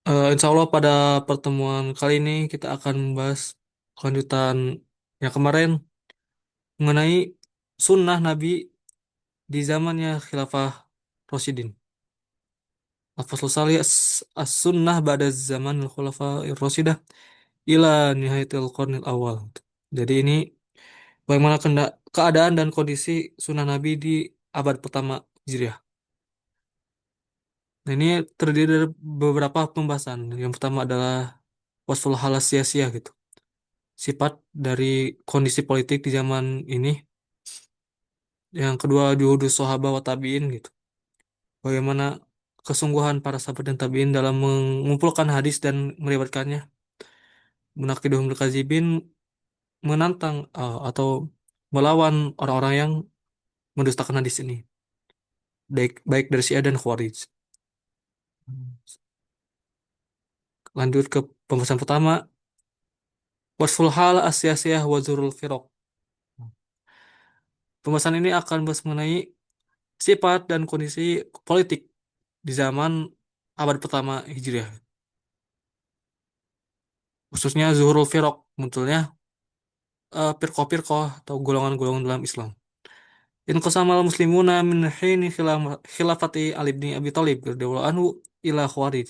Insya Allah pada pertemuan kali ini kita akan membahas kelanjutan yang kemarin mengenai sunnah Nabi di zamannya Khilafah Rasyidin. Al-Faslu Sali as-sunnah ba'da zaman al-Khulafah Rasyidah ila nihayatil qarnil awal. Jadi ini bagaimana keadaan dan kondisi sunnah Nabi di abad pertama Hijriah. Nah, ini terdiri dari beberapa pembahasan. Yang pertama adalah wasful halas sia-sia gitu. Sifat dari kondisi politik di zaman ini. Yang kedua, juhudus sahabat wa tabi'in gitu. Bagaimana kesungguhan para sahabat dan tabi'in dalam mengumpulkan hadis dan meriwayatkannya. Munaqiduhum kadzibin menantang atau melawan orang-orang yang mendustakan hadis ini. Baik, baik dari Syiah dan Khawarij. Lanjut ke pembahasan pertama, wasful hal asyasiyah wa zurul firaq. Pembahasan ini akan bahas mengenai sifat dan kondisi politik di zaman abad pertama Hijriah, khususnya zuhurul firaq, munculnya firqah-firqah atau golongan-golongan dalam Islam. In qasamal muslimuna min hini khilafati Ali bin Abi Thalib radhiyallahu anhu ila khawarij.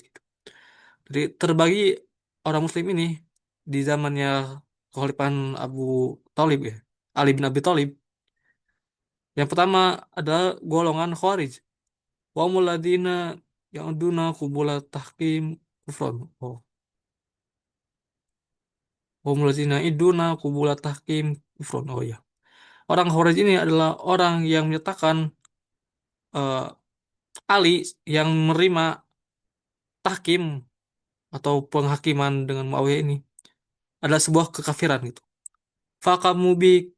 Jadi terbagi orang muslim ini di zamannya kekhalifahan Abu Thalib ya, Ali bin Abi Thalib. Yang pertama adalah golongan khawarij. Wa muladina yang duna kubula tahkim kufron. Oh. Wa muladina iduna kubula tahkim kufron. Oh ya. Orang Khawarij ini adalah orang yang menyatakan eh, Ali yang menerima tahkim atau penghakiman dengan Muawiyah ini adalah sebuah kekafiran gitu. Fakamu bi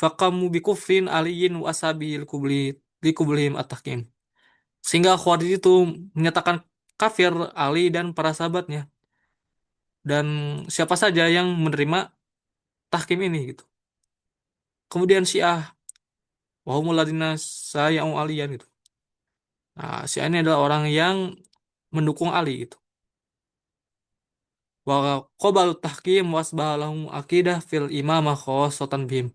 fakamu bi kufrin aliyin wa ashabil kubli di kublihim at-tahkim. Sehingga Khawarij itu menyatakan kafir Ali dan para sahabatnya dan siapa saja yang menerima tahkim ini gitu. Kemudian Syiah wahumul ladzina sayau aliyan gitu. Nah, Syiah ini adalah orang yang mendukung Ali gitu. Wa qabal tahkim wasbahalahum akidah fil imamah khawassatan bihim.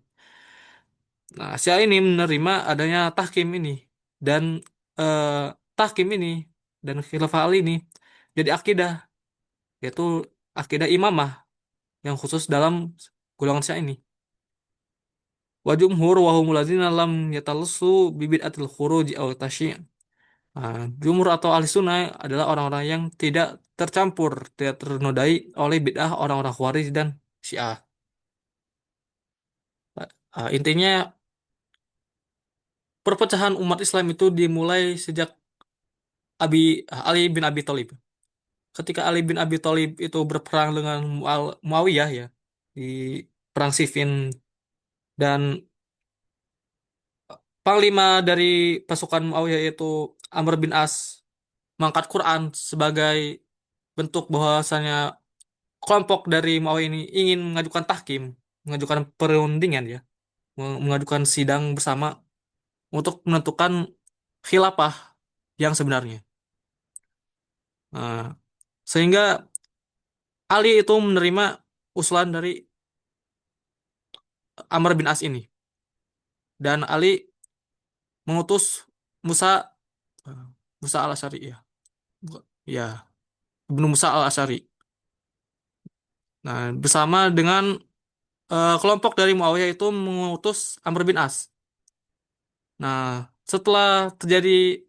Nah, Syiah ini menerima adanya tahkim ini dan eh, tahkim ini dan khilafah Ali ini jadi akidah, yaitu akidah imamah yang khusus dalam golongan Syiah ini. Wa jumhur wa humul ladzina lam yatalassu bi bid'atil khuruj aw tasyi'. Nah, jumhur atau ahli sunnah adalah orang-orang yang tidak tercampur, tidak ternodai oleh bid'ah orang-orang Khawarij dan Syiah. Intinya perpecahan umat Islam itu dimulai sejak Ali bin Abi Thalib. Ketika Ali bin Abi Thalib itu berperang dengan Muawiyah ya di perang Siffin, dan panglima dari pasukan Muawiyah yaitu Amr bin As mengangkat Quran sebagai bentuk bahwasanya kelompok dari Muawiyah ini ingin mengajukan tahkim, mengajukan perundingan ya, mengajukan sidang bersama untuk menentukan khilafah yang sebenarnya. Nah, sehingga Ali itu menerima usulan dari Amr bin As ini, dan Ali mengutus Musa Musa al-Asy'ari ya. Ya, Ibnu Musa al-Asy'ari. Nah, bersama dengan kelompok dari Muawiyah itu mengutus Amr bin As. Nah, setelah terjadi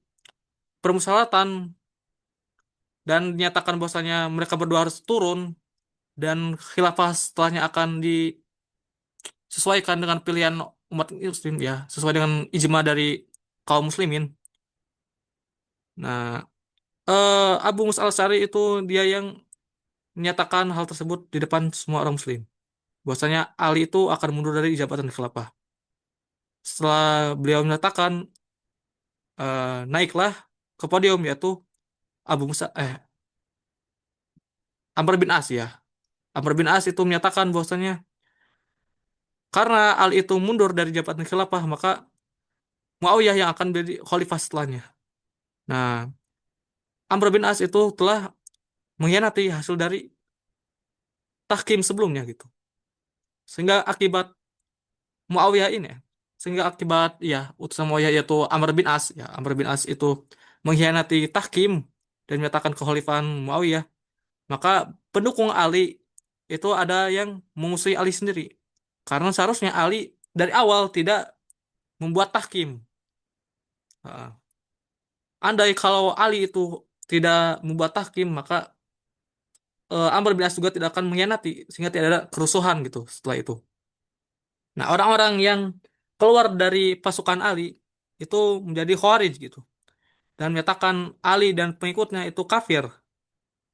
permusyawaratan dan dinyatakan bahwasanya mereka berdua harus turun dan khilafah setelahnya akan disesuaikan dengan pilihan umat muslim ya, sesuai dengan ijma dari kaum muslimin. Nah, Abu Musa al-Asy'ari itu dia yang menyatakan hal tersebut di depan semua orang muslim. Bahwasanya Ali itu akan mundur dari jabatan khilafah. Setelah beliau menyatakan, naiklah ke podium yaitu Abu Musa Amr bin As ya. Amr bin As itu menyatakan bahwasanya karena Ali itu mundur dari jabatan khilafah, maka Muawiyah yang akan menjadi khalifah setelahnya. Nah, Amr bin As itu telah mengkhianati hasil dari tahkim sebelumnya gitu. Sehingga akibat Muawiyah ini ya, sehingga akibat ya utusan Muawiyah yaitu Amr bin As ya, Amr bin As itu mengkhianati tahkim dan menyatakan kekhalifahan Muawiyah, maka pendukung Ali itu ada yang memusuhi Ali sendiri. Karena seharusnya Ali dari awal tidak membuat tahkim. Nah, andai kalau Ali itu tidak membuat tahkim, maka Amr bin As juga tidak akan mengkhianati sehingga tidak ada kerusuhan gitu setelah itu. Nah, orang-orang yang keluar dari pasukan Ali itu menjadi Khawarij gitu dan menyatakan Ali dan pengikutnya itu kafir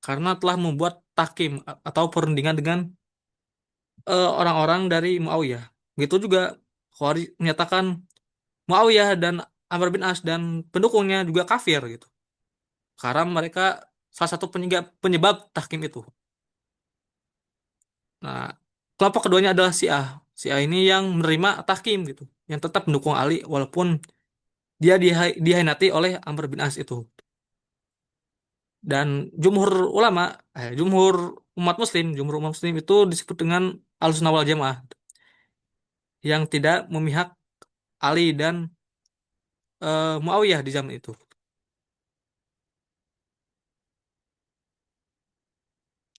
karena telah membuat tahkim atau perundingan dengan orang-orang dari Muawiyah. Begitu juga Khawarij menyatakan Muawiyah dan Amr bin As dan pendukungnya juga kafir gitu. Karena mereka salah satu penyebab, penyebab tahkim itu. Nah, kelompok keduanya adalah Syiah. Syiah ini yang menerima tahkim gitu, yang tetap mendukung Ali walaupun dia dihianati oleh Amr bin As itu. Dan jumhur ulama, jumhur umat muslim itu disebut dengan Ahlussunnah wal Jamaah yang tidak memihak Ali dan Muawiyah di zaman itu.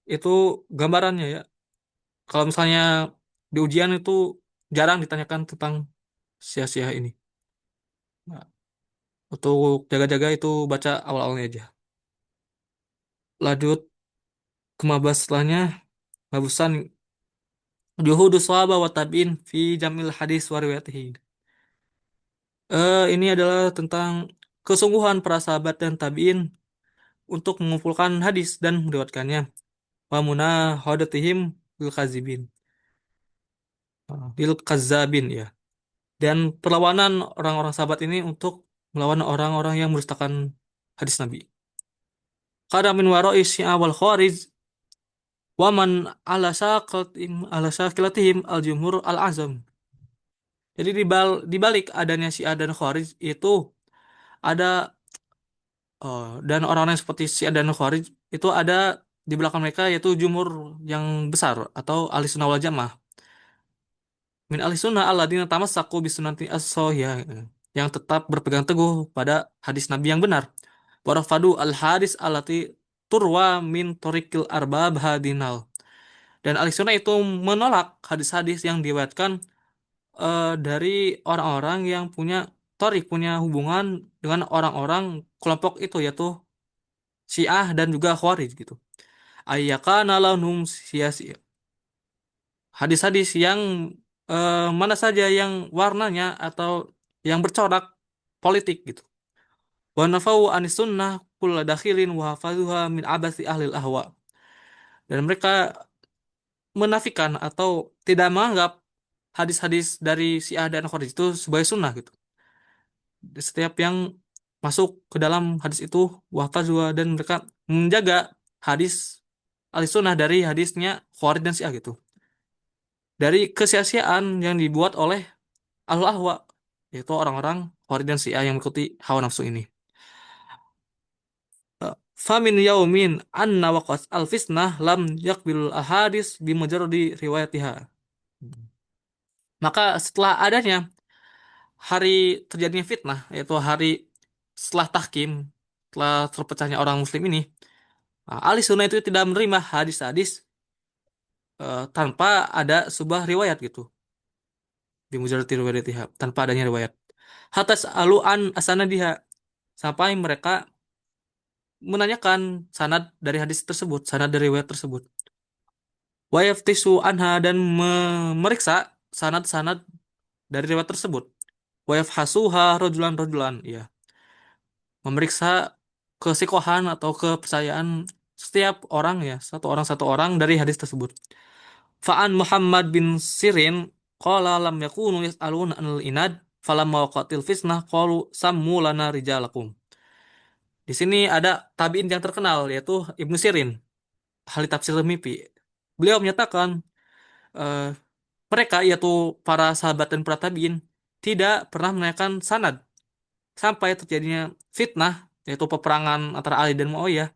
Itu gambarannya ya. Kalau misalnya di ujian itu jarang ditanyakan tentang sia-sia ini. Nah, untuk jaga-jaga itu baca awal-awalnya aja. Lanjut ke mabas setelahnya, babusan juhudu sahaba wa tabi'in fi jamil hadis wa riwayatihi. Ini adalah tentang kesungguhan para sahabat dan tabi'in untuk mengumpulkan hadis dan meriwayatkannya. Wa munahadatihim lil kazibin. Lil kazabin ya. Dan perlawanan orang-orang sahabat ini untuk melawan orang-orang yang merustakan hadis Nabi. Qala min wara'i syi'a wal khawarij wa man ala sakilatihim al jumhur al azam. Jadi di balik adanya Syiah dan Khawarij itu ada dan orang-orang yang seperti Syiah dan Khawarij itu ada di belakang mereka yaitu jumhur yang besar atau ahli sunnah wal jamaah. Min ahli sunnah alladzina tamassaku bisunati as-sahihah yang tetap berpegang teguh pada hadis Nabi yang benar. Warafadu al-hadis allati turwa min torikil arbab hadinal. Dan ahli sunnah itu menolak hadis-hadis yang diriwayatkan dari orang-orang yang punya torik, punya hubungan dengan orang-orang kelompok itu yaitu Syiah dan juga Khawarij gitu. Ayyakana lahum siyasi. Hadis-hadis yang mana saja yang warnanya atau yang bercorak politik gitu. Wa nafau anis sunnah kulla dakhilin wa hafazuha min abasi ahlil ahwa. Dan mereka menafikan atau tidak menganggap hadis-hadis dari Syiah dan Khawarij itu sebagai sunnah gitu. Setiap yang masuk ke dalam hadis itu wahfazwa dan mereka menjaga hadis ahli sunnah dari hadisnya Khawarij dan Syiah gitu. Dari kesia-siaan yang dibuat oleh ahlul ahwa yaitu orang-orang Khawarij dan Syiah yang mengikuti hawa nafsu ini. Famin yaumin anna waqas al-fisnah lam yakbil ahadis bimujarradi riwayatiha. Maka setelah adanya hari terjadinya fitnah, yaitu hari setelah tahkim, setelah terpecahnya orang muslim ini, ahli sunnah itu tidak menerima hadis-hadis tanpa ada sebuah riwayat gitu. Bimujarradi riwayatiha, tanpa adanya riwayat. Hatta alu an asanadiha, sampai mereka menanyakan sanad dari hadis tersebut, sanad dari riwayat tersebut. Wa yaftisu anha dan memeriksa sanad-sanad dari riwayat tersebut. Wa yafhasuha rojulan-rojulan, ya. Memeriksa kesikohan atau kepercayaan setiap orang ya, satu orang dari hadis tersebut. Fa'an Muhammad bin Sirin qala lam yakunu yas'aluna anil inad falamma waqatil fitnah qalu sammu lana rijalakum. Di sini ada tabi'in yang terkenal yaitu Ibnu Sirin, ahli tafsir mimpi. Beliau menyatakan eh, mereka yaitu para sahabat dan para tabi'in tidak pernah menanyakan sanad sampai terjadinya fitnah yaitu peperangan antara Ali dan Muawiyah.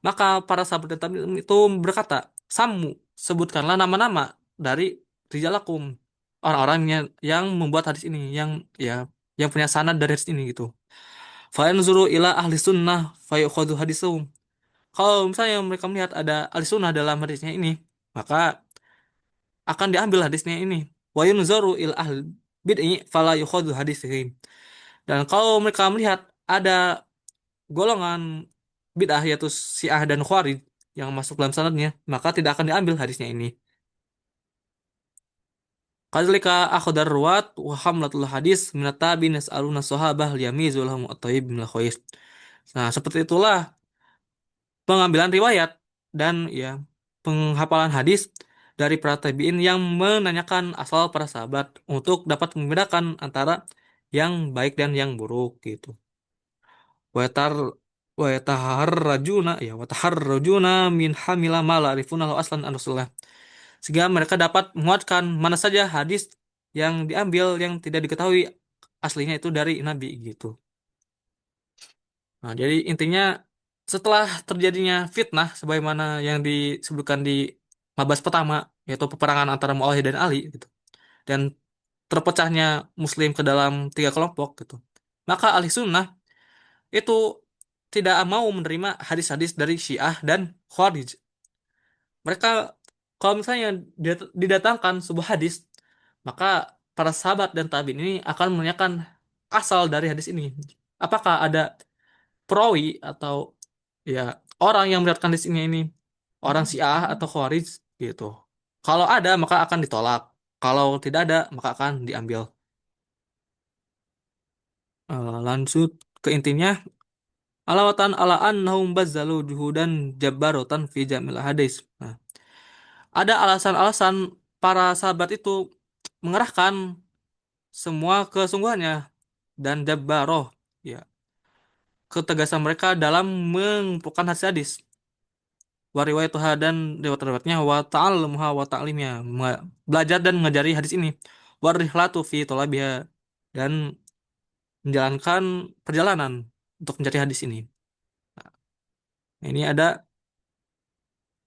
Maka para sahabat dan tabi'in itu berkata, Samu, sebutkanlah nama-nama dari rijalakum, orang-orangnya yang membuat hadis ini, ya yang punya sanad dari hadis ini gitu. Fa yanzuru ila ahli sunnah fa yukhadhu hadisahum. Kalau misalnya mereka melihat ada ahli sunnah dalam hadisnya ini, maka akan diambil hadisnya ini. Wa yunzaru il ahli bid'i fala yukhadhu hadisihim. Dan kalau mereka melihat ada golongan bid'ah yaitu Syiah dan Khawarij yang masuk dalam sanadnya, maka tidak akan diambil hadisnya ini. Kadzalika akhdar ruwat wa hamlatul hadis minat tabi'in yas'aluna sahabah liyamizul lahum at-thayyib minal khabith. Nah, seperti itulah pengambilan riwayat dan ya penghafalan hadis dari para tabi'in yang menanyakan asal para sahabat untuk dapat membedakan antara yang baik dan yang buruk gitu. Watar wa yataharrajuna min hamila ma la yarifuna lahu aslan an Rasulullah. Sehingga mereka dapat menguatkan mana saja hadis yang diambil yang tidak diketahui aslinya itu dari Nabi gitu. Nah, jadi intinya setelah terjadinya fitnah sebagaimana yang disebutkan di Mabas pertama yaitu peperangan antara Muawiyah dan Ali gitu. Dan terpecahnya Muslim ke dalam tiga kelompok gitu. Maka ahli sunnah itu tidak mau menerima hadis-hadis dari Syiah dan Khawarij. Mereka kalau misalnya didatangkan sebuah hadis, maka para sahabat dan tabi'in ini akan menanyakan asal dari hadis ini. Apakah ada perawi atau ya orang yang melihatkan hadis ini orang Syiah atau Khawarij gitu. Kalau ada maka akan ditolak. Kalau tidak ada maka akan diambil. Lanjut ke intinya alawatan ala annahum bazzalu juhudan jabbarotan fi jamil hadis. Nah, ada alasan-alasan para sahabat itu mengerahkan semua kesungguhannya dan jabbaroh ya ketegasan mereka dalam mengumpulkan hadis-hadis wa riwayatuha dan riwayat-riwayatnya wa ta'allumuha wa ta'limnya belajar dan mengajari hadis ini wa rihlatu fi thalabiha dan menjalankan perjalanan untuk mencari hadis ini. Nah, ini ada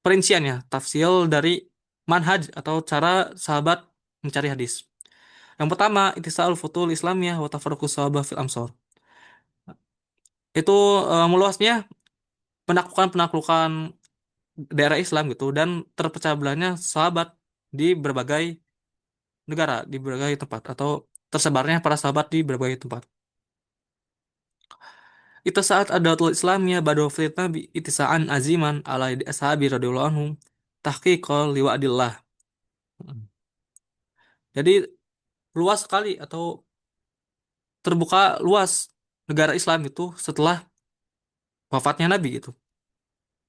perinciannya, tafsil dari manhaj atau cara sahabat mencari hadis. Yang pertama, ittisaul futul Islamiyah wa tafarruqus sahabah fil amsor. Itu meluasnya penaklukan-penaklukan daerah Islam gitu dan terpecah belahnya sahabat di berbagai negara, di berbagai tempat atau tersebarnya para sahabat di berbagai tempat. Itu saat adatul Islamiyah badu fitnah bi itisaan aziman ala di ashabi radhiyallahu anhum tahqiqal liwa'dillah. Jadi luas sekali atau terbuka luas negara Islam itu setelah wafatnya Nabi gitu.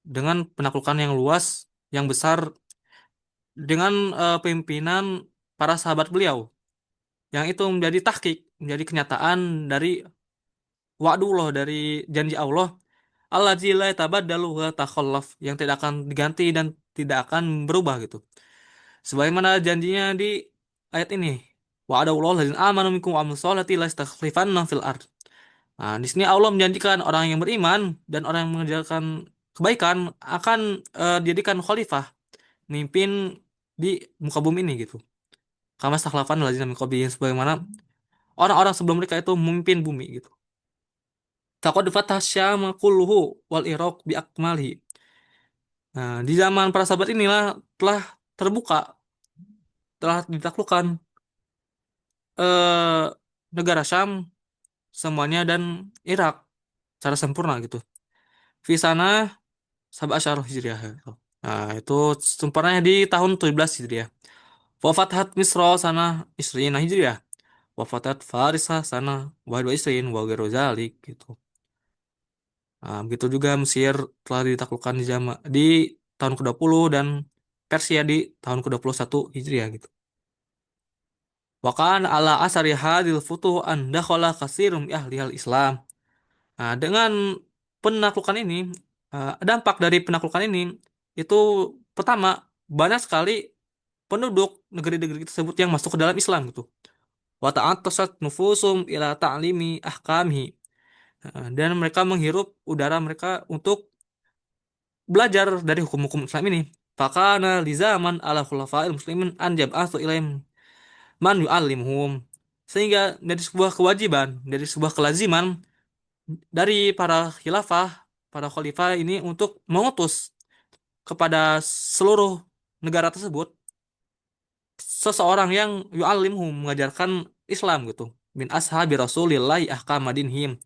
Dengan penaklukan yang luas, yang besar dengan pimpinan para sahabat beliau. Yang itu menjadi tahqiq, menjadi kenyataan dari wa'dullah dari janji Allah. Allazi la yatabaddalu wa takhallaf yang tidak akan diganti dan tidak akan berubah gitu. Sebagaimana janjinya di ayat ini. Wa'adallahu ladzina amanu minkum wa amilus sholati la yastakhlifanna fil ard. Nah, di sini Allah menjanjikan orang yang beriman dan orang yang mengerjakan kebaikan akan dijadikan khalifah, mimpin di muka bumi ini gitu. Kama stakhlafan lazina min qablihim sebagaimana orang-orang sebelum mereka itu memimpin bumi gitu. Faqad fatah syama kulluhu wal iraq bi akmalihi. Nah, di zaman para sahabat inilah telah terbuka, telah ditaklukkan eh, negara Syam semuanya dan Irak secara sempurna gitu. Di sana Sab'a Asyar Hijriah. Nah, itu sempurnanya di tahun 17 Hijriah. Wafatat Misra sana Isrina Hijriah. Wafatat Farisah sana Wahid wa Isrin wa ghairu zalik gitu. Nah, begitu juga Mesir telah ditaklukkan di tahun ke-20 dan Persia di tahun ke-21 Hijriah gitu. Wakan ala asari hadil futuh an dakhala katsirum ahli al-Islam. Nah, dengan penaklukan ini, dampak dari penaklukan ini itu pertama banyak sekali penduduk negeri-negeri tersebut yang masuk ke dalam Islam gitu. Wa ta'attasat nufusum ila ta'limi ahkamihi. Dan mereka menghirup udara mereka untuk belajar dari hukum-hukum Islam ini. Fakana li zaman ala khulafa'il muslimin an yab'atsu ilaihim man yu'allimuhum. Sehingga dari sebuah kewajiban, dari sebuah kelaziman dari para khilafah, para khalifah ini untuk mengutus kepada seluruh negara tersebut seseorang yang yu'allimhum mengajarkan Islam gitu. Min ashabi Rasulillahi ahkamadinhim.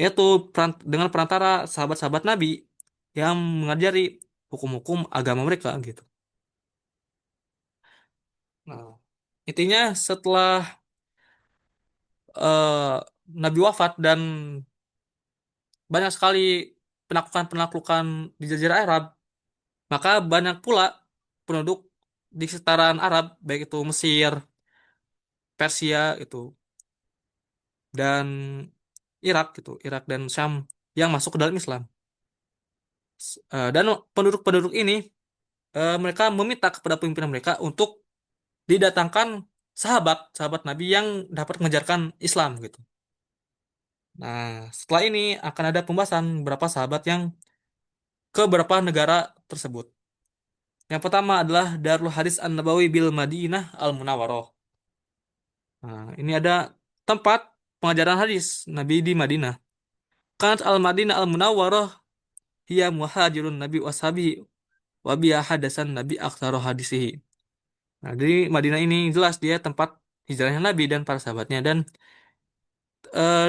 Yaitu dengan perantara sahabat-sahabat Nabi yang mengajari hukum-hukum agama mereka gitu. Nah, intinya setelah eh, Nabi wafat dan banyak sekali penaklukan-penaklukan di Jazirah Arab, maka banyak pula penduduk di sekitaran Arab, baik itu Mesir, Persia itu, dan Irak gitu, Irak dan Syam yang masuk ke dalam Islam. Dan penduduk-penduduk ini mereka meminta kepada pimpinan mereka untuk didatangkan sahabat Nabi yang dapat mengajarkan Islam gitu. Nah, setelah ini akan ada pembahasan beberapa sahabat yang ke beberapa negara tersebut. Yang pertama adalah Darul Hadis An-Nabawi bil Madinah Al-Munawwaroh. Nah, ini ada tempat pengajaran hadis Nabi di Madinah. Kanat Al-Madinah Al-Munawwaroh hiya muhajirun Nabi washabi wa biha hadasan Nabi aktsara hadisihi. Nah, di Madinah ini jelas dia tempat hijrahnya Nabi dan para sahabatnya dan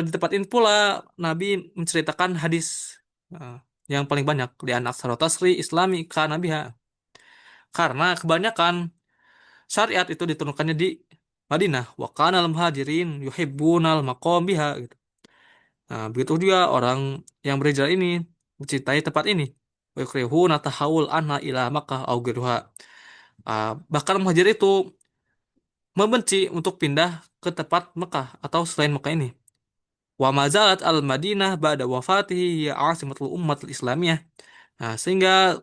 di tempat ini pula Nabi menceritakan hadis eh, yang paling banyak di anak tasri Islami ka Nabiha. Karena kebanyakan syariat itu diturunkannya di Madinah. Wa kana al-muhajirin yuhibbunal maqam biha gitu. Nah, begitu juga orang yang berhijrah ini mencintai tempat ini. Wa yukrihuna tahawul anha ila Makkah au ghairuha. Bahkan muhajir itu membenci untuk pindah ke tempat Mekah atau selain Mekah ini. Wa mazalat al-Madinah ba'da wafatihi ya asimatul ummatul Islamiyah. Nah, sehingga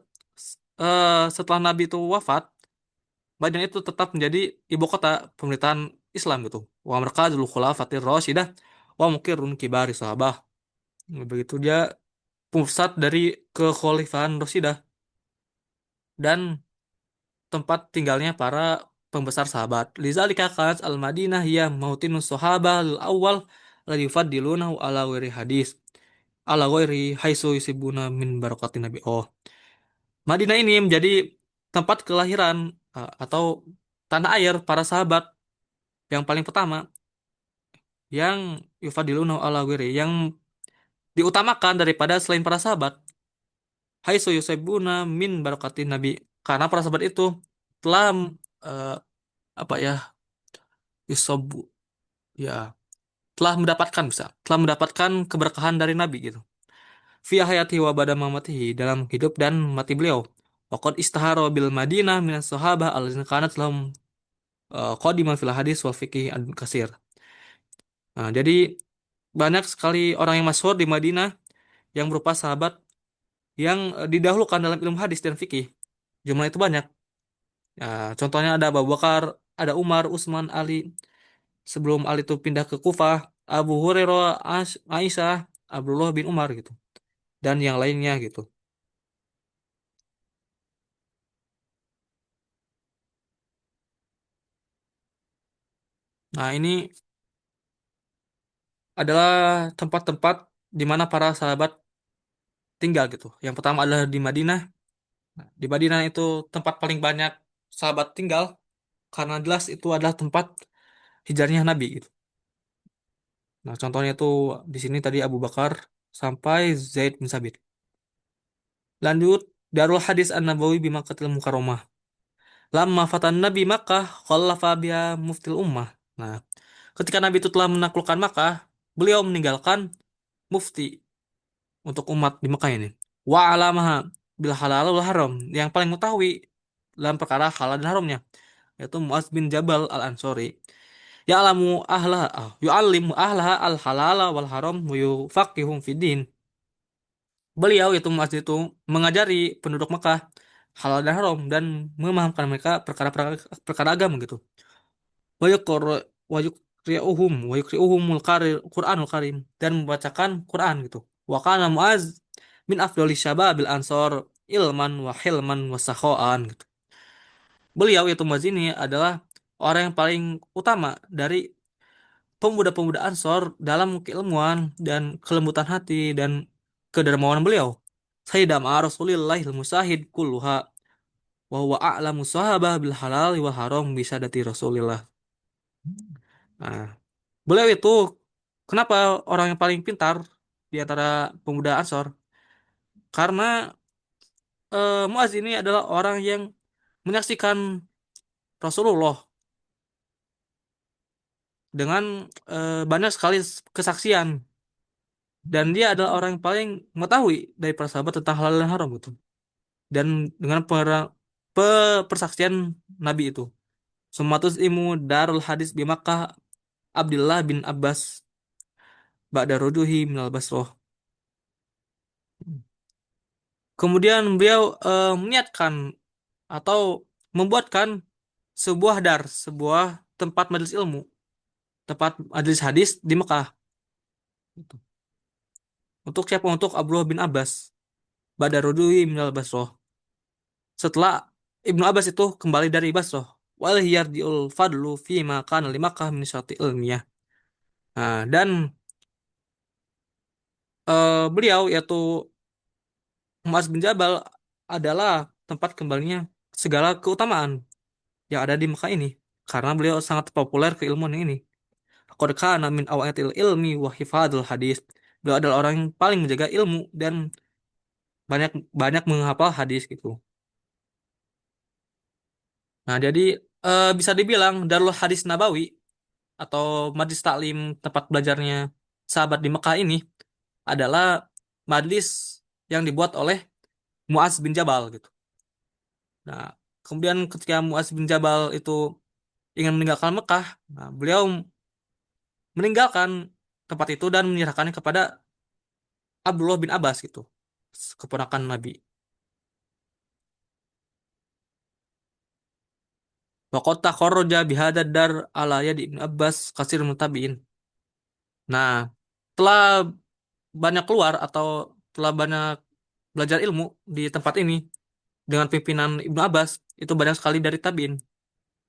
setelah Nabi itu wafat, Madinah itu tetap menjadi ibu kota pemerintahan Islam gitu. Wa markazul khulafatir rasyyidah wa mukirrun kibari sahabah. Begitu dia pusat dari kekhalifahan Rasyyidah dan tempat tinggalnya para pembesar sahabat. Lidzalika kanat al-Madinah hiya mautinus sahabah al-awwal alladhi yufaddilunahu ala ghairi hadis. Ala ghairi haitsu yusibuna min barakatin Nabi. Oh, Madinah ini menjadi tempat kelahiran atau tanah air para sahabat yang paling pertama yang yufadiluna ala ghairi yang diutamakan daripada selain para sahabat. Haitsu yusibuna min barakatin Nabi. Karena para sahabat itu telah eh, apa ya yusobu ya telah mendapatkan telah mendapatkan keberkahan dari Nabi gitu. Fi hayati wa bada mamatihi dalam hidup dan mati beliau. Waqad istahara bil Madinah min sahabah allazina kanat lahum qadiman fil hadis wal fikih an kasir. Nah, jadi banyak sekali orang yang masyhur di Madinah yang berupa sahabat yang didahulukan dalam ilmu hadis dan fikih. Jumlah itu banyak. Ya, contohnya ada Abu Bakar, ada Umar, Utsman, Ali. Sebelum Ali itu pindah ke Kufah, Abu Hurairah, Aisyah, Abdullah bin Umar gitu. Dan yang lainnya gitu. Nah, ini adalah tempat-tempat di mana para sahabat tinggal gitu. Yang pertama adalah di Madinah. Nah, di Madinah itu tempat paling banyak sahabat tinggal karena jelas itu adalah tempat hijrahnya Nabi gitu. Nah, contohnya itu di sini tadi Abu Bakar sampai Zaid bin Sabit. Lanjut, Darul Hadis An-Nabawi bi Makkahil Mukarramah. Lama fatan Nabi Makkah, khallafa biha muftil ummah. Nah, ketika Nabi itu telah menaklukkan Makkah, beliau meninggalkan mufti untuk umat di Makkah ini. Wa alamaha bil halal wal haram, yang paling mengetahui dalam perkara halal dan haramnya, yaitu Muaz bin Jabal Al-Ansori. Ya'lamu ahlaha, yu'allimu ahlaha al-halala wal haram wa yufaqihum fid din. Beliau itu Muaz itu mengajari penduduk Mekah halal dan haram dan memahamkan mereka perkara-perkara perkara agama gitu. Wa yuqra wa yuqri'uhumul Qur'anul Karim dan membacakan Quran gitu. Wa kana Muaz min afdoli syababil ansor ilman wa hilman wa sakhoan gitu. Beliau yaitu Muaz ini adalah orang yang paling utama dari pemuda-pemuda Ansor dalam keilmuan dan kelembutan hati dan kedermawanan beliau. Sayyidina ma'a Rasulillahil musahid kulluha wa huwa a'lamu sahabah bil halal wal haram bisa dati Rasulillah. Nah, beliau itu kenapa orang yang paling pintar di antara pemuda Ansor? Karena Muaz ini adalah orang yang menyaksikan Rasulullah dengan banyak sekali kesaksian dan dia adalah orang yang paling mengetahui dari para sahabat tentang halal dan haram gitu. Dan dengan persaksian Nabi itu. Sumatus imu darul hadis di Makkah Abdullah bin Abbas ba'da rujuhi minal Basroh. Kemudian beliau meniatkan atau membuatkan sebuah tempat majelis ilmu, tempat majelis hadis di Mekah. Gitu. Untuk siapa? Untuk Abdullah bin Abbas ba'da rujuhi minal Basroh. Setelah Ibnu Abbas itu kembali dari Basroh. Wal yarji'ul fadlu fi ma kana li Makkah min syati ilmiah. Nah, dan beliau yaitu Muaz bin Jabal adalah tempat kembalinya segala keutamaan yang ada di Mekah ini karena beliau sangat populer keilmuan ini. Qad kana min awatil ilmi wa hifadzul hadis. Beliau adalah orang yang paling menjaga ilmu dan banyak banyak menghafal hadis gitu. Nah, jadi bisa dibilang Darul Hadis Nabawi atau Majlis Taklim tempat belajarnya sahabat di Mekah ini adalah majlis yang dibuat oleh Muaz bin Jabal gitu. Nah, kemudian ketika Muaz bin Jabal itu ingin meninggalkan Mekah, nah, beliau meninggalkan tempat itu dan menyerahkannya kepada Abdullah bin Abbas gitu, keponakan Nabi. Wa qad takharraja bihadzal dar ala yadi Ibnu Abbas kasir mutabiin. Nah, telah banyak keluar atau telah banyak belajar ilmu di tempat ini dengan pimpinan Ibnu Abbas itu banyak sekali dari tabiin.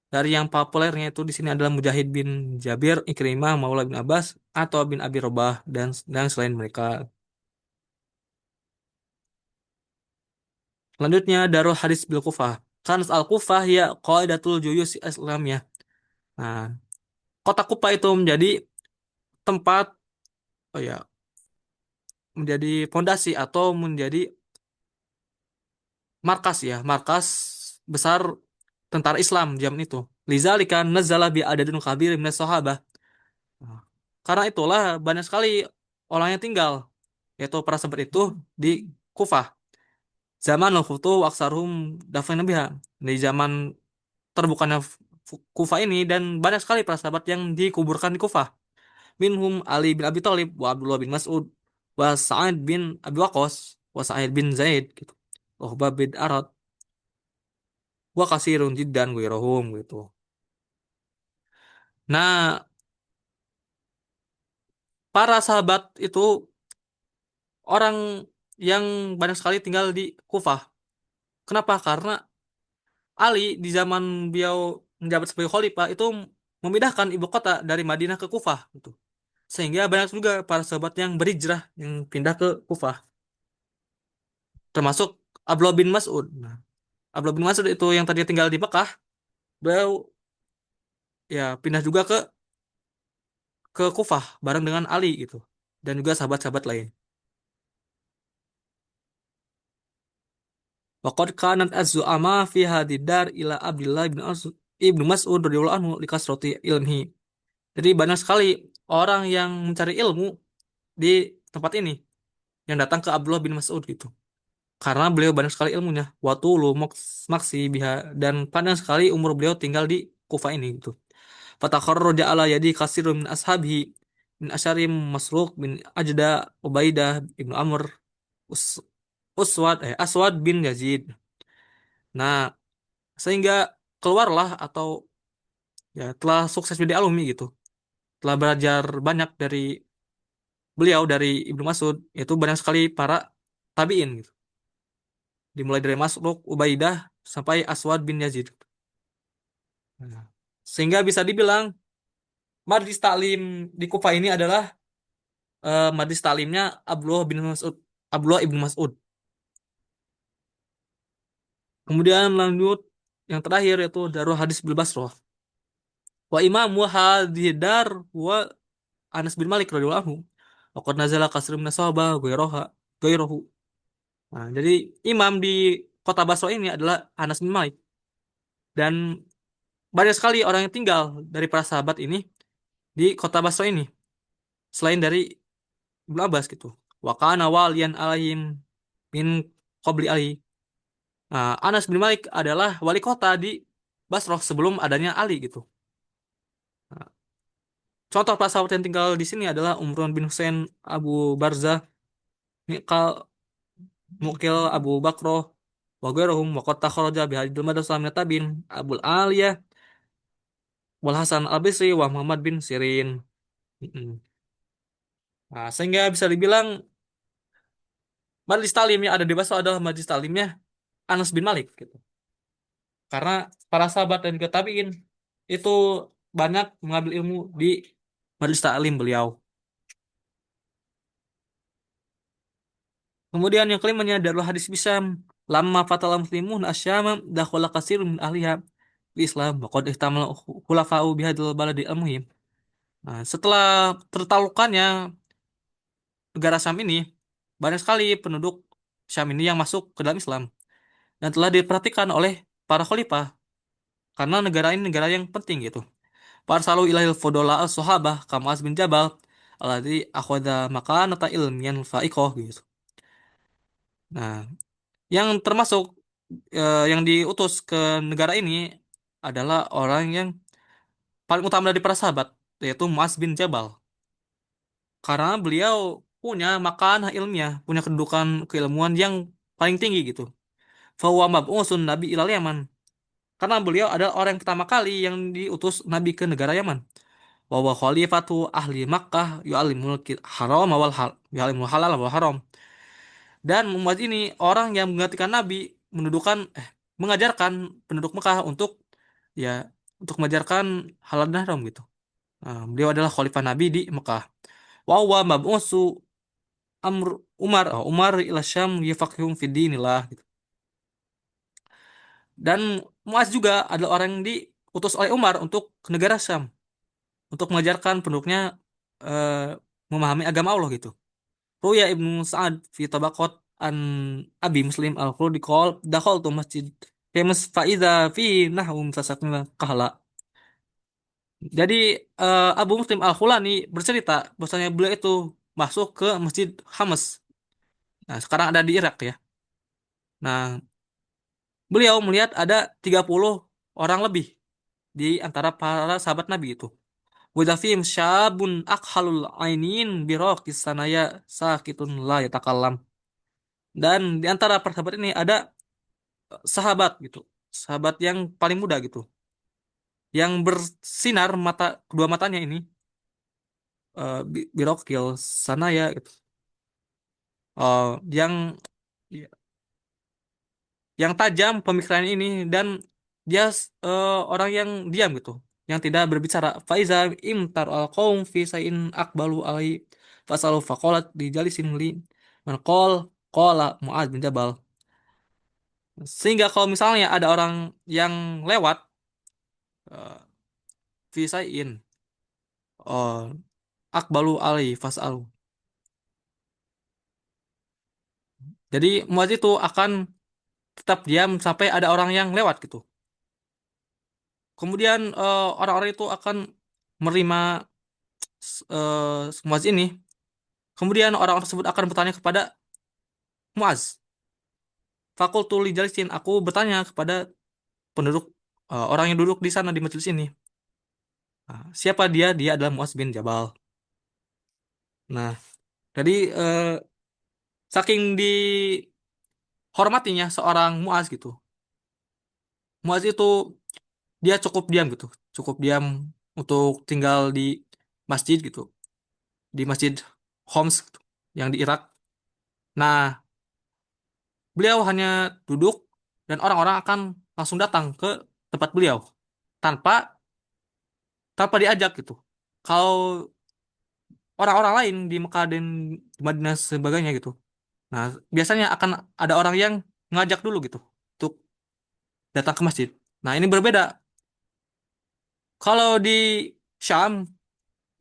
Dari yang populernya itu di sini adalah Mujahid bin Jabir, Ikrimah, Maula bin Abbas, atau bin Abi Robah dan selain mereka. Selanjutnya Darul Hadis bil Kufah. Kan al Kufah ya qaidatul juyus Islamiyah. Nah, kota Kufah itu menjadi tempat oh ya, menjadi fondasi atau menjadi markas besar tentara Islam zaman itu. Lidzalika nazala bi adadun kabir minas sahabah. Nah, karena itulah banyak sekali orang yang tinggal yaitu para sahabat itu di Kufah. Zaman Futu aksarum dafn biha. Di zaman terbukanya Kufah ini dan banyak sekali para sahabat yang dikuburkan di Kufah. Minhum Ali bin Abi Thalib wa Abdullah bin Mas'ud wa Sa'id bin Abi Waqqas wa Sa'id bin Zaid gitu. Uhbah bin Arad wa kasirun jiddan ghairuhum gitu. Nah, para sahabat itu orang yang banyak sekali tinggal di Kufah. Kenapa? Karena Ali di zaman beliau menjabat sebagai khalifah itu memindahkan ibu kota dari Madinah ke Kufah gitu. Sehingga banyak juga para sahabat yang berhijrah yang pindah ke Kufah, termasuk Abdullah bin Mas'ud. Nah, Abdullah bin Mas'ud itu yang tadinya tinggal di Mekah, beliau ya pindah juga ke Kufah bareng dengan Ali gitu dan juga sahabat-sahabat lain. Waqad kanat az-zu'ama fi hadhihi dar ila Abdullah bin Ibnu Mas'ud radhiyallahu anhu likasrati ilmihi. Jadi banyak sekali orang yang mencari ilmu di tempat ini yang datang ke Abdullah bin Mas'ud gitu. Karena beliau banyak sekali ilmunya. Watulu maksi biha dan panjang sekali umur beliau tinggal di Kufah ini gitu. Fatakharraja ala yadi kasirun min ashabihi min asyarim Masruq bin Ajda Ubaidah Ibnu Amr Us- Aswad bin Yazid. Nah, sehingga keluarlah atau ya telah sukses menjadi alumni gitu. Telah belajar banyak dari beliau dari Ibnu Mas'ud, yaitu banyak sekali para tabiin gitu. Dimulai dari Masruq, Ubaidah sampai Aswad bin Yazid. Nah, sehingga bisa dibilang Majlis Taklim di Kufah ini adalah Majlis Taklimnya Abdullah bin Mas'ud, Abdullah ibn Mas'ud. Kemudian lanjut yang terakhir yaitu Darul Hadis bil Basrah. Wa imam wa hadhihi dar wa Anas bin Malik radhiyallahu anhu. Wa qad nazala kasrun min sahabah ghairuhu. Nah, jadi imam di kota Basra ini adalah Anas bin Malik dan banyak sekali orang yang tinggal dari para sahabat ini di kota Basra ini selain dari Ibnu Abbas gitu. Wa kana waliyan alaihim min qabli Ali. Nah, Anas bin Malik adalah wali kota di Basra sebelum adanya Ali gitu. Nah, contoh para sahabat yang tinggal di sini adalah Umran bin Husain, Abu Barzah, Miqal, Mukil, Abu Bakroh, wa ghairuhum wa qad takharaja bi hadil madrasah min tabi'in Abul Aliyah wal Hasan Al-Bisri wa Muhammad bin Sirin. Mm-mm. Nah, sehingga bisa dibilang majelis talim yang ada di Basra adalah majelis talimnya Anas bin Malik gitu. Karena para sahabat dan juga tabi'in itu banyak mengambil ilmu di majelis talim beliau. Kemudian yang kelimanya adalah hadis Bisam. Lama fatala muslimun asyama dakhala katsirun min ahliha di Islam wa qad ihtamal khulafa'u bihadzal baladi al-muhim. Nah, setelah tertaklukkannya negara Syam ini, banyak sekali penduduk Syam ini yang masuk ke dalam Islam dan telah diperhatikan oleh para khalifah karena negara ini negara yang penting gitu. Parsalu ilahil fodola as-sahabah Kamu'az bin Jabal alladzi akhadha makanata ilmiyan fa'iqah gitu. Nah, yang termasuk yang diutus ke negara ini adalah orang yang paling utama dari para sahabat, yaitu Mu'az bin Jabal. Karena beliau punya makanah ilmiah, punya kedudukan keilmuan yang paling tinggi gitu. Fahuwa mab'usun Nabi ilal Yaman. Karena beliau adalah orang yang pertama kali yang diutus Nabi ke negara Yaman. Wa huwa khalifatu ahli Makkah haram yu'allimul halal wal haram. Dan Muhammad ini orang yang menggantikan Nabi mengajarkan penduduk Mekah untuk ya untuk mengajarkan halal dan haram gitu. Nah, beliau adalah khalifah Nabi di Mekah. Wa huwa mab'usu Amr Umar ila Syam yafaqihum fid dinillah gitu. Dan Muaz juga adalah orang yang diutus oleh Umar untuk ke negara Syam untuk mengajarkan penduduknya eh, memahami agama Allah gitu. Ruya Ibnu Sa'ad fi Tabaqat an Abi Muslim al-Khurdi qol dakhaltu masjid famous faiza fi nahum sasatna kahla. Jadi Abu Muslim al-Khulani bercerita bahwasanya beliau itu masuk ke Masjid Hamas. Nah, sekarang ada di Irak ya. Nah, beliau melihat ada 30 orang lebih di antara para sahabat Nabi itu. Wadafim syabun akhalul ainin biraqis sanaya sakitun la yatakallam. Dan di antara para sahabat ini ada sahabat gitu. Sahabat yang paling muda gitu. Yang bersinar kedua matanya ini birokil sanaya gitu. Yang yang tajam pemikiran ini dan dia orang yang diam gitu, yang tidak berbicara. Faiza imtar al qaum fi sain akbalu alai fasalu faqalat dijalisin li man qala Muaz bin Jabal. Sehingga kalau misalnya ada orang yang lewat uh, fi sain uh, akbalu alai fasalu. Jadi Muaz itu akan tetap diam sampai ada orang yang lewat gitu. Kemudian orang-orang itu akan menerima Muaz ini. Kemudian orang tersebut akan bertanya kepada Muaz. Fakultu li jalisin, aku bertanya kepada penduduk orang yang duduk di sana di majelis ini. Nah, siapa dia? Dia adalah Muaz bin Jabal. Nah, jadi saking dihormatinya seorang Muaz gitu. Muaz itu dia cukup diam gitu, cukup diam untuk tinggal di masjid gitu, di Masjid Homs gitu, yang di Irak. Nah, Beliau hanya duduk dan orang-orang akan langsung datang ke tempat beliau tanpa tanpa diajak gitu. Kalau orang-orang lain di Mekah dan di Madinah sebagainya gitu. Nah, biasanya akan ada orang yang ngajak dulu gitu untuk datang ke masjid. Nah, ini berbeda. Kalau di Syam,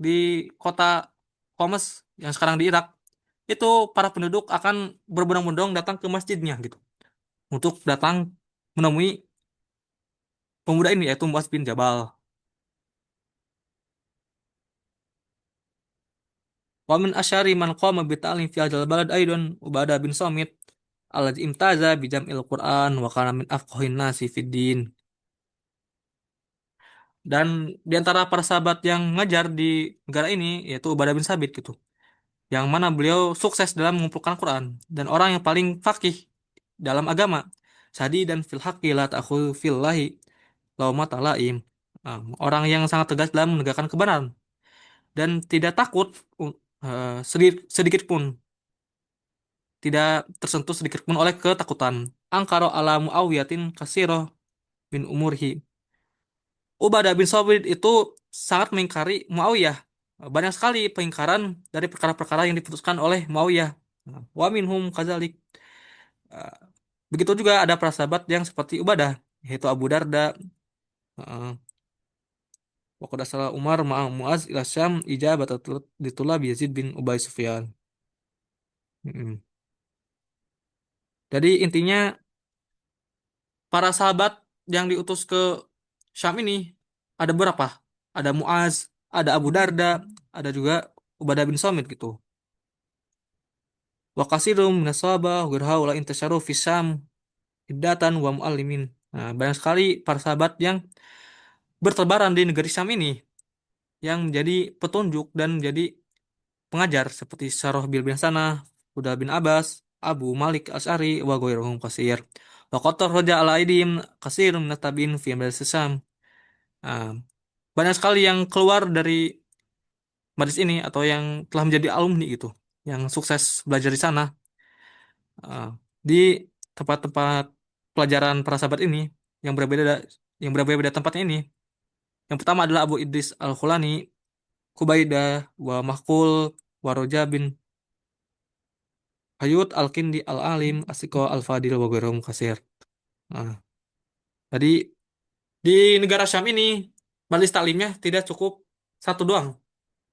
di kota Homs yang sekarang di Irak, itu para penduduk akan berbondong-bondong datang ke masjidnya gitu untuk datang menemui pemuda ini yaitu Muaz bin Jabal. Wa min asyari man qama bi ta'lim fi hadzal balad aidan Ubadah bin Samit alladzi imtaza bi jam'il Qur'an wa kana min afqahin nasi fid din. Dan di antara para sahabat yang ngajar di negara ini yaitu Ubadah bin Sabit gitu. Yang mana beliau sukses dalam mengumpulkan Quran dan orang yang paling fakih dalam agama. Sadi dan fil haqqi la ta'khudhu fillahi laumata laim. Orang yang sangat tegas dalam menegakkan kebenaran dan tidak takut sedikit pun tidak tersentuh sedikit pun oleh ketakutan. Angkaro ala Muawiyatin kasiro bin umurhi. Ubadah bin Sabit itu sangat mengingkari Muawiyah. Banyak sekali pengingkaran dari perkara-perkara yang diputuskan oleh Muawiyah. Wa minhum kadzalik. Eh, Begitu juga ada para sahabat yang seperti Ubadah, yaitu Abu Darda. eh, Wa qad asala Umar ma'a Muaz ila Syam ijabat ditulab Yazid bin Ubay Sufyan. Mm-mm. Jadi intinya para sahabat yang diutus ke Syam ini ada berapa? Ada Muaz, ada Abu Darda, ada juga Ubadah bin Samit gitu. Wa kasirum minas sahabah ghairu haula intasyaru fi Syam iddatan wa muallimin. Nah, banyak sekali para sahabat yang bertebaran di negeri Syam ini yang menjadi petunjuk dan menjadi pengajar seperti Syarah bin Sanah, Huda bin Abbas, Abu Malik Asy'ari wa ghairuhum kasir. Wa qad raja ala aidim kasirun minat tabi'in fi amdal Syam. Nah, banyak sekali yang keluar dari Madis ini atau yang telah menjadi alumni gitu, yang sukses belajar di sana. Ah, di tempat-tempat pelajaran para sahabat ini yang berbeda yang berbeda tempatnya ini. Yang pertama adalah Abu Idris Al-Khulani, Kubaidah, wa Mahkul, wa Roja bin Hayut Al-Kindi Al-Alim, Asiko Al-Fadil, wa Ghairuhum Kasir. Nah, jadi di negara Syam ini majelis taklimnya tidak cukup satu doang,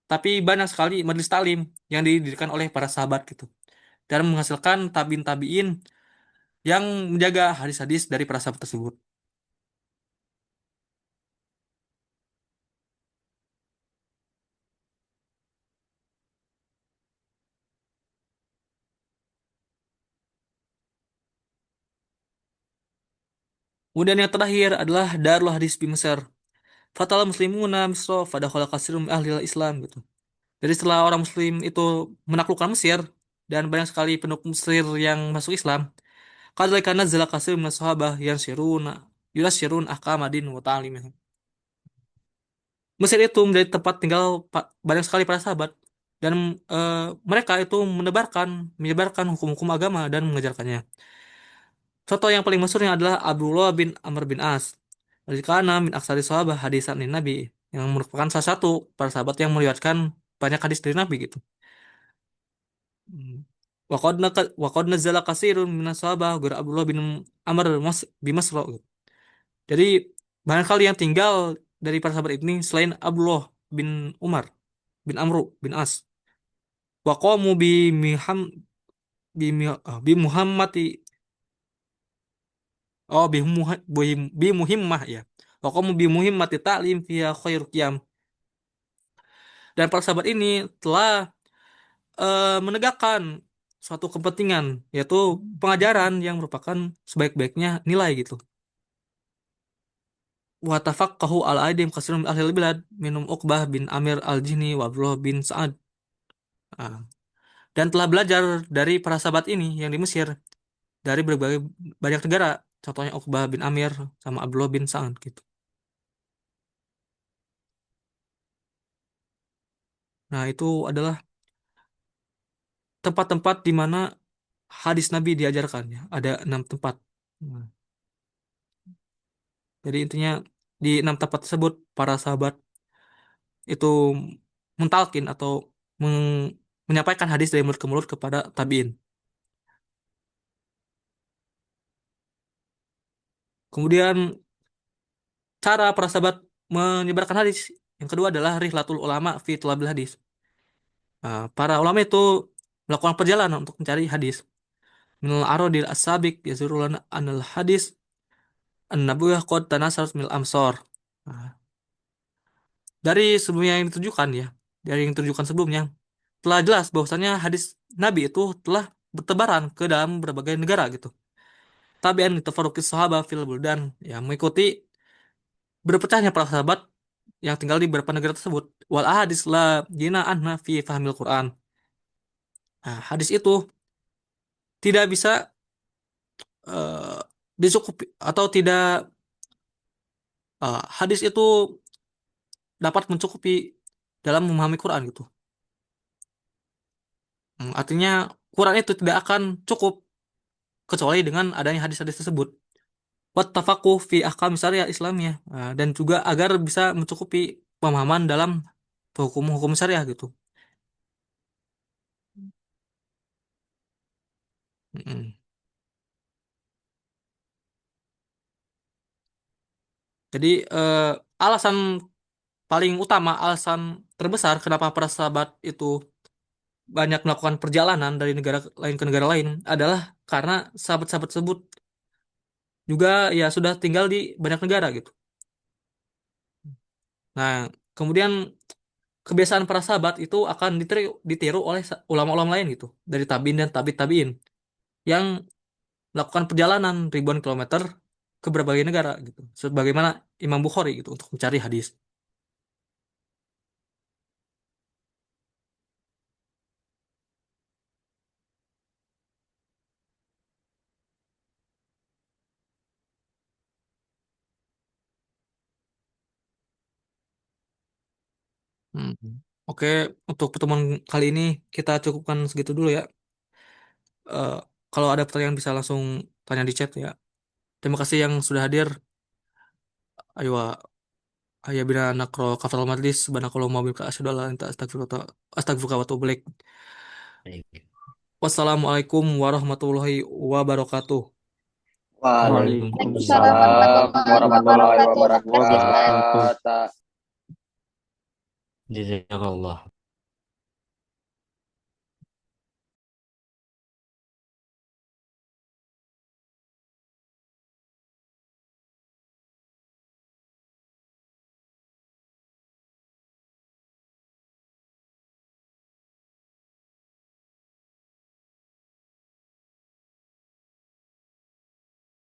tapi banyak sekali majelis taklim yang didirikan oleh para sahabat gitu dan menghasilkan tabiin tabiin yang menjaga hadis-hadis dari para sahabat tersebut. Kemudian yang terakhir adalah Darul Hadis di Mesir. Fatal Muslimuna Misro fadakhala katsirum min ahli Islam gitu. Jadi setelah orang Muslim itu menaklukkan Mesir dan banyak sekali penduduk Mesir yang masuk Islam, kadzalika nazzala katsirun minas sahabah yunasyirun ahkamadin wa ta'limih. Mesir itu menjadi tempat tinggal banyak sekali para sahabat dan eh, mereka itu menyebarkan hukum-hukum agama dan mengajarkannya. Contoh yang paling masyhurnya adalah Abdullah bin Amr bin As. Dari kana min aksari sahabah hadisan dari Nabi yang merupakan salah satu para sahabat yang meriwayatkan banyak hadis dari Nabi gitu. Hmm. Wa qad nazzala katsirun minas sahabah ghairu Abdullah bin Amr bin Masro gitu. Jadi banyak kali yang tinggal dari para sahabat ini selain Abdullah bin Umar bin Amru bin As. Wa qamu bi Muhammadi bi muhimmah ya. Wa qamu bi muhimmati ta'lim fiha khair qiyam. Dan para sahabat ini telah menegakkan suatu kepentingan yaitu pengajaran yang merupakan sebaik-baiknya nilai gitu. Wa tafaqqahu al aidim kasirun min ahlil bilad minum Uqbah bin Amir al-Jini wa Abdullah bin Sa'ad. Ah, dan telah belajar dari para sahabat ini yang di Mesir dari berbagai banyak negara. Contohnya Uqbah bin Amir sama Abdullah bin Sa'ad gitu. Nah, itu adalah tempat-tempat di mana hadis Nabi diajarkan ya. Ada 6 tempat. Nah, jadi intinya di 6 tempat tersebut para sahabat itu mentalkin atau menyampaikan hadis dari mulut ke mulut kepada tabiin. Kemudian cara para sahabat menyebarkan hadis yang kedua adalah rihlatul ulama fi talabil hadis. Para ulama itu melakukan perjalanan untuk mencari hadis. Minal arodil as-sabiq yazurulana anal hadis an-nabuwah qad tanasarat mil amsor. Nah, dari sebelumnya yang ditujukan ya, dari yang ditujukan sebelumnya, telah jelas bahwasanya hadis Nabi itu telah bertebaran ke dalam berbagai negara gitu. Tabi'an tafarruqis sahabat fil buldan, ya mengikuti berpecahnya para sahabat yang tinggal di beberapa negara tersebut. Wal ahadis la jina anha fi fahmil Quran. Nah, hadis itu tidak bisa eh, dicukupi atau tidak hadis itu dapat mencukupi dalam memahami Quran gitu. Artinya Quran itu tidak akan cukup kecuali dengan adanya hadis-hadis tersebut. Wattafaqu fi ahkam syariah Islamiyah. Dan juga agar bisa mencukupi pemahaman dalam hukum-hukum syariah gitu. Mm-mm. Jadi alasan paling utama, alasan terbesar kenapa para sahabat itu banyak melakukan perjalanan dari negara lain ke negara lain adalah karena sahabat-sahabat tersebut juga ya sudah tinggal di banyak negara gitu. Nah, kemudian kebiasaan para sahabat itu akan ditiru oleh ulama-ulama lain gitu, dari tabiin dan tabiin yang melakukan perjalanan ribuan kilometer ke berbagai negara gitu. Sebagaimana Imam Bukhari gitu untuk mencari hadis. Hmm. Oke, untuk pertemuan kali ini kita cukupkan segitu dulu ya. Eh, Kalau ada pertanyaan bisa langsung tanya di chat ya. Terima kasih yang sudah hadir. Ayo, ayo bina nakro kafal majlis banakallahu mobil ka asyhadu an la ilaha illa anta astaghfiruka wa atubu ilaik. Baik. Wassalamualaikum warahmatullahi wabarakatuh. Waalaikumsalam Waalaikumsalam warahmatullahi warahmatullahi wabarakatuh. wabarakatuh. Jazakallah.